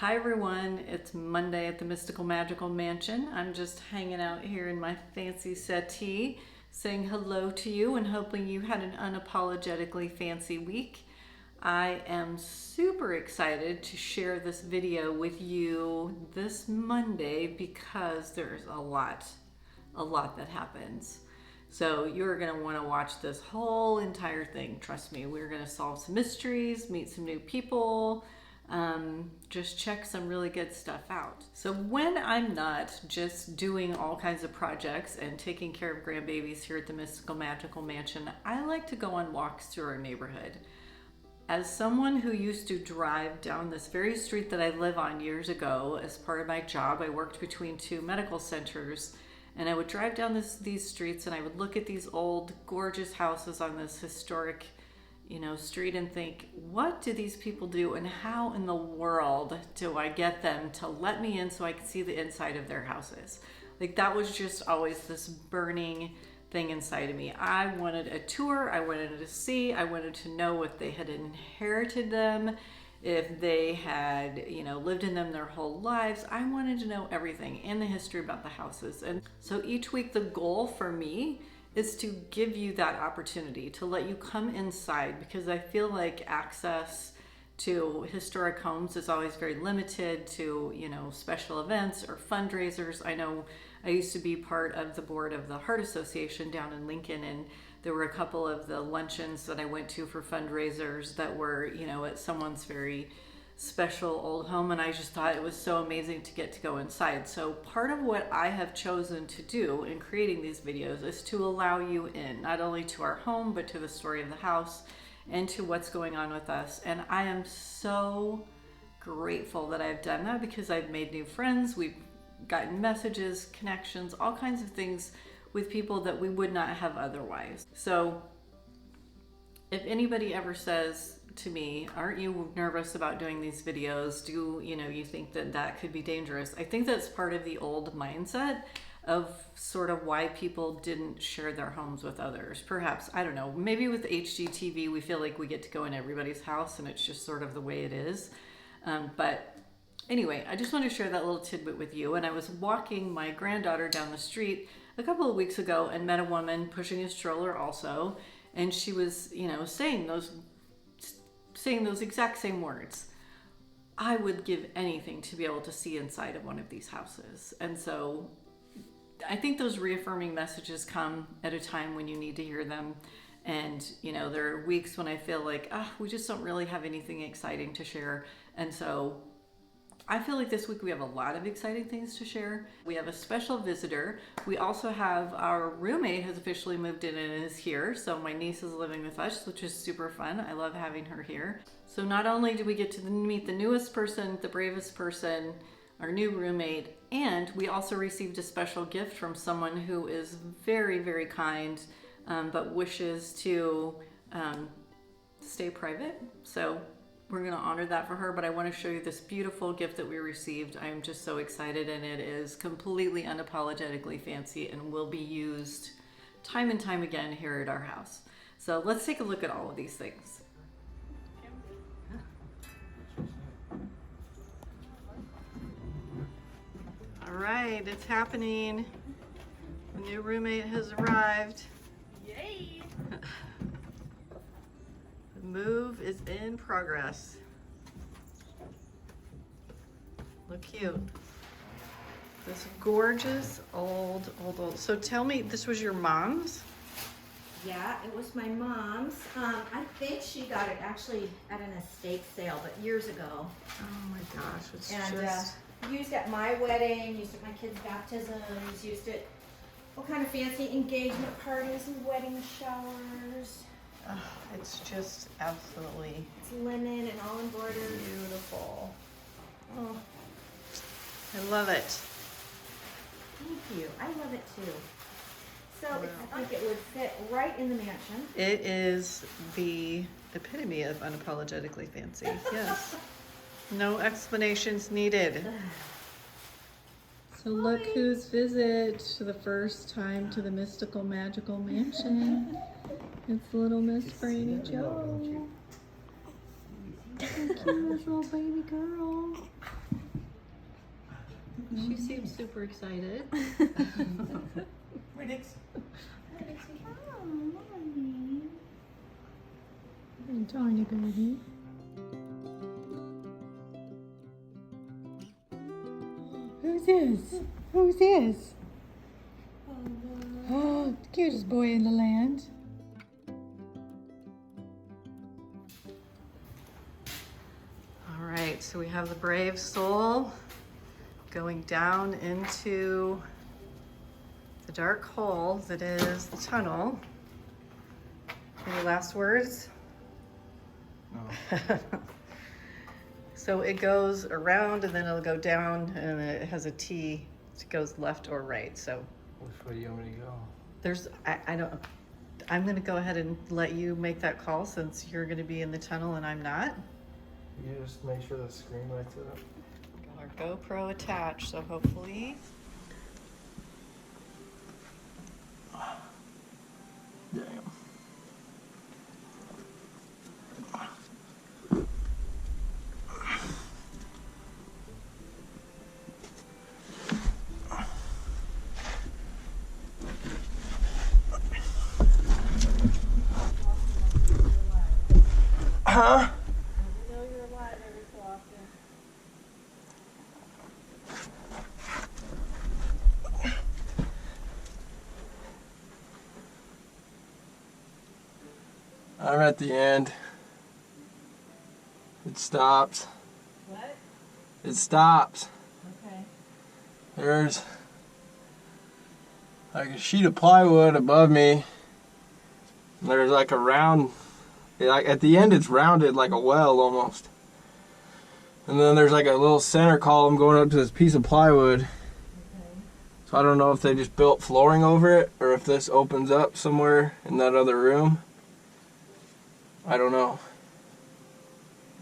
Hi everyone, it's Monday at the Mystical Magical Mansion. I'm just hanging out here in my fancy settee, saying hello to you and hoping you had an unapologetically fancy week. I am super excited to share this video with you this Monday because there's a lot that happens. So you're going to want to watch this whole entire thing. Trust me, we're going to solve some mysteries, meet some new people, just check some really good stuff out. So when I'm not just doing all kinds of projects and taking care of grandbabies here at the Mystical Magical Mansion, I like to go on walks through our neighborhood. As someone who used to drive down this very street that I live on years ago, as part of my job, I worked between two medical centers, and I would drive down these streets and I would look at these old, gorgeous houses on this historic, street and think, what do these people do and how in the world do I get them to let me in so I can see the inside of their houses? Like, that was just always this burning thing inside of me. I wanted a tour, I wanted to see, I wanted to know if they had inherited them, if they had, lived in them their whole lives. I wanted to know everything in the history about the houses. And so each week the goal for me is to give you that opportunity to let you come inside, because I feel like access to historic homes is always very limited to, special events or fundraisers. I know I used to be part of the board of the Heart Association down in Lincoln, and there were a couple of the luncheons that I went to for fundraisers that were, at someone's very special old home, and I just thought it was so amazing to get to go inside. So part of what I have chosen to do in creating these videos is to allow you in, not only to our home, but to the story of the house and to what's going on with us. And I am so grateful that I've done that, because I've made new friends, we've gotten messages, connections, all kinds of things with people that we would not have otherwise. So if anybody ever says to me, aren't you nervous about doing these videos? Do you think that could be dangerous? I think that's part of the old mindset of sort of why people didn't share their homes with others. Perhaps, I don't know, maybe with HGTV we feel like we get to go in everybody's house and it's just sort of the way it is. But anyway, I just want to share that little tidbit with you. And I was walking my granddaughter down the street a couple of weeks ago and met a woman pushing a stroller also, and she was, saying those exact same words. I would give anything to be able to see inside of one of these houses. And so I think those reaffirming messages come at a time when you need to hear them. And, there are weeks when I feel like, we just don't really have anything exciting to share. And so I feel like this week we have a lot of exciting things to share. We have a special visitor. We also have our roommate has officially moved in and is here. So my niece is living with us, which is super fun. I love having her here. So not only do we get to meet the newest person, the bravest person, our new roommate, and we also received a special gift from someone who is very, very kind, but wishes to stay private. So we're going to honor that for her, but I want to show you this beautiful gift that we received. I am just so excited, and it is completely unapologetically fancy and will be used time and time again here at our house. So let's take a look at all of these things. All right, it's happening. The new roommate has arrived. Yay! The move is in progress. Look cute. This gorgeous old. So tell me, this was your mom's? Yeah, it was my mom's. I think she got it actually at an estate sale, but years ago. Oh my gosh, it's And just... used at my wedding, used at my kids' baptisms, used at all kind of fancy engagement parties and wedding showers. It's just absolutely It's linen and all embroidered. beautiful. Oh, I love it. Thank you. I love it too. So I think it would fit right in the mansion. It is the epitome of unapologetically fancy. Yes. No explanations needed. So look whose visit for the first time to the Mystical Magical Mansion. It's little Miss Frannie Jo. So cute, this little baby girl. She seems super excited. Redix. Oh, mommy. Tiny baby. Who's this? Who's this? Oh, the cutest boy in the land. All right, so we have the brave soul going down into the dark hole that is the tunnel. Any last words? No. So it goes around and then it'll go down and it has a T. It goes left or right. So Which way do you want me to go? there's, I don't, I'm gonna go ahead and let you make that call since you're gonna be in the tunnel and I'm not. You just make sure the screen lights up. Got our GoPro attached, so hopefully. Damn. Huh? I know you're alive every so often. I'm at the end. It stops. What? It stops. Okay. There's like a sheet of plywood above me. There's like a round, like at the end it's rounded like a well almost. And then there's like a little center column going up to this piece of plywood. Okay. So I don't know if they just built flooring over it or if this opens up somewhere in that other room. I don't know.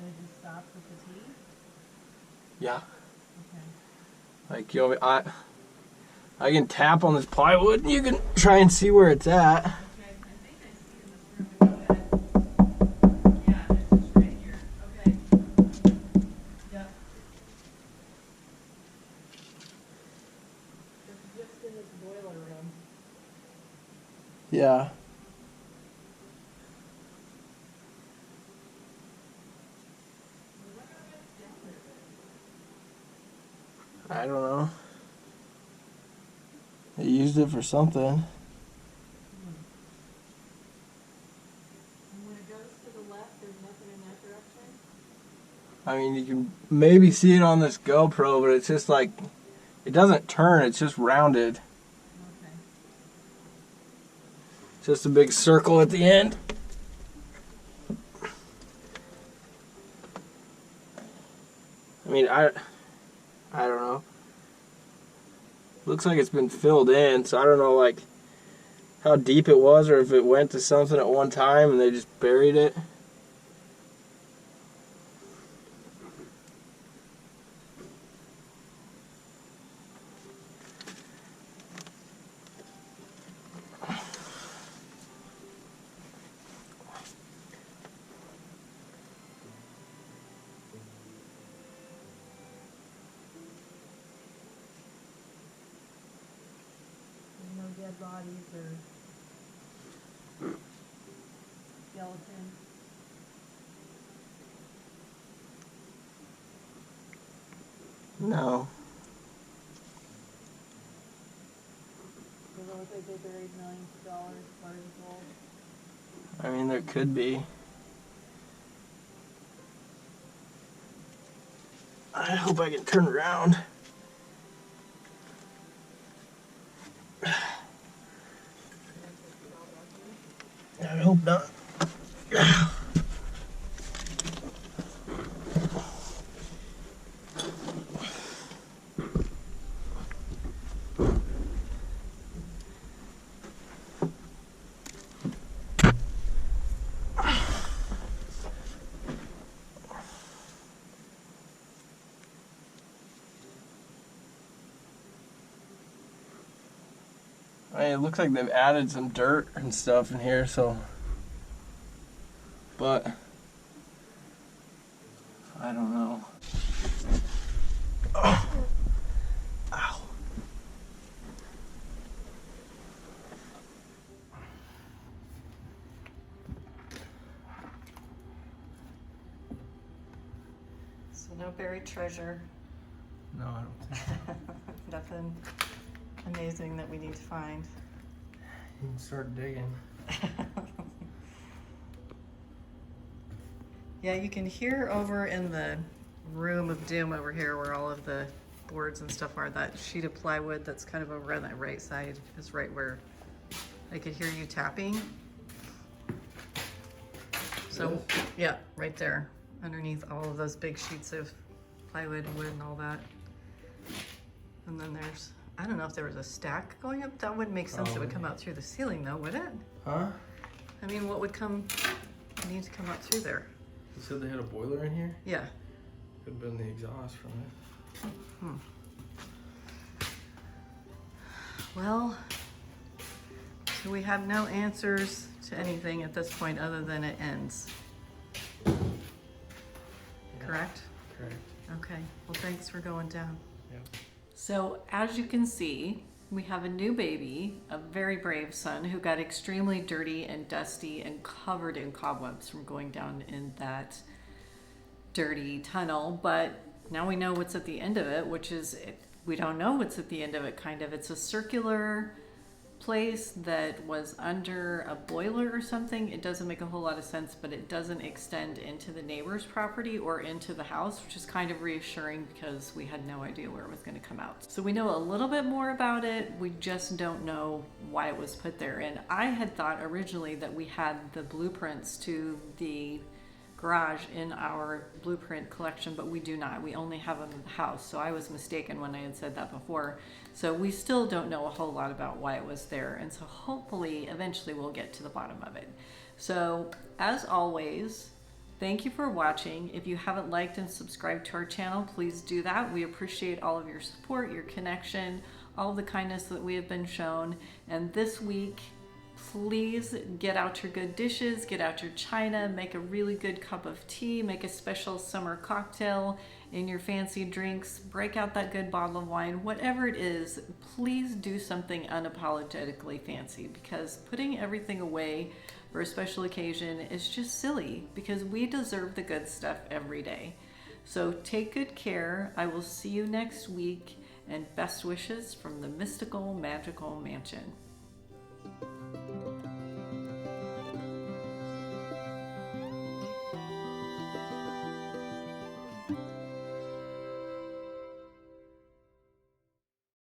And it just stops with the T? Yeah. Okay. Like, you know, I can tap on this plywood and you can try and see where it's at. Okay, I think I see in this room. Go ahead. Yeah, it's just right here. Okay. Yep. It's just in this boiler room. Yeah. I don't know. They used it for something. And when it goes to the left, there's nothing in that direction? I mean, you can maybe see it on this GoPro, but it's just like, it doesn't turn, it's just rounded. Okay. Just a big circle at the end. I mean, I don't know. Looks like it's been filled in, so I don't know like how deep it was or if it went to something at one time and they just buried it. No dead bodies or skeletons. No. Does it look like they buried millions of dollars, bars of gold? I mean, there could be. I hope I can turn around. I hope not. I mean, it looks like they've added some dirt and stuff in here, so. But I don't know. No buried treasure. No, I don't think so. Nothing amazing that we need to find. You can start digging. Yeah, you can hear over in the room of doom over here where all of the boards and stuff are, that sheet of plywood that's kind of over on that right side is right where I could hear you tapping. So, yeah, right there, underneath all of those big sheets of plywood and wood and all that. And then there's, I don't know if there was a stack going up. That wouldn't make sense. It would come out through the ceiling though, would it? Huh? I mean, what would need to come up through there? You said they had a boiler in here? Yeah. Could have been the exhaust from it. Well, so we have no answers to anything at this point other than it ends. Correct? Correct. Okay. Well, thanks for going down. Yep. So as you can see, we have a new baby, a very brave son who got extremely dirty and dusty and covered in cobwebs from going down in that dirty tunnel. But now we know what's at the end of it, which is, we don't know what's at the end of it, kind of. It's a circular place that was under a boiler or something. It doesn't make a whole lot of sense, but it doesn't extend into the neighbor's property or into the house, which is kind of reassuring because we had no idea where it was going to come out. So we know a little bit more about it. We just don't know why it was put there. And I had thought originally that we had the blueprints to the garage in our blueprint collection, but we do not. We only have them in the house. So I was mistaken when I had said that before. So we still don't know a whole lot about why it was there. And so hopefully eventually we'll get to the bottom of it. So as always, thank you for watching. If you haven't liked and subscribed to our channel, please do that. We appreciate all of your support, your connection, all the kindness that we have been shown. And this week, please get out your good dishes, get out your china, make a really good cup of tea, make a special summer cocktail in your fancy drinks, break out that good bottle of wine, whatever it is, please do something unapologetically fancy, because putting everything away for a special occasion is just silly, because we deserve the good stuff every day. So take good care. I will see you next week, and best wishes from the mystical, magical mansion.